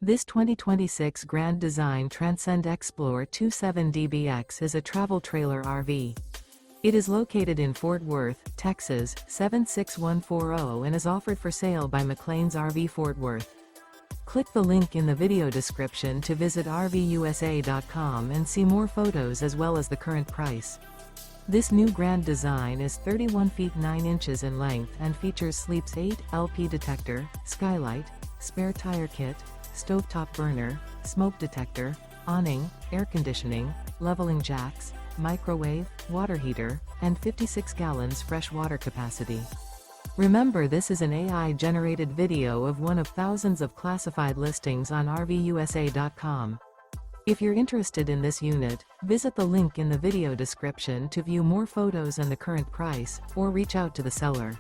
This 2026 Grand Design Transcend Xplor 27DBX is a travel trailer RV. It is located in Fort Worth, Texas, 76140 and is offered for sale by McClain's RV Fort Worth. Click the link in the video description to visit RVUSA.com and see more photos as well as the current price. This new Grand Design is 31 feet 9 inches in length and features Sleep's 8 LP detector, skylight, spare tire kit, stovetop burner, smoke detector, awning, air conditioning, leveling jacks, microwave, water heater, and 56 gallons fresh water capacity. Remember, this is an AI-generated video of one of thousands of classified listings on RVUSA.com. If you're interested in this unit, visit the link in the video description to view more photos and the current price, or reach out to the seller.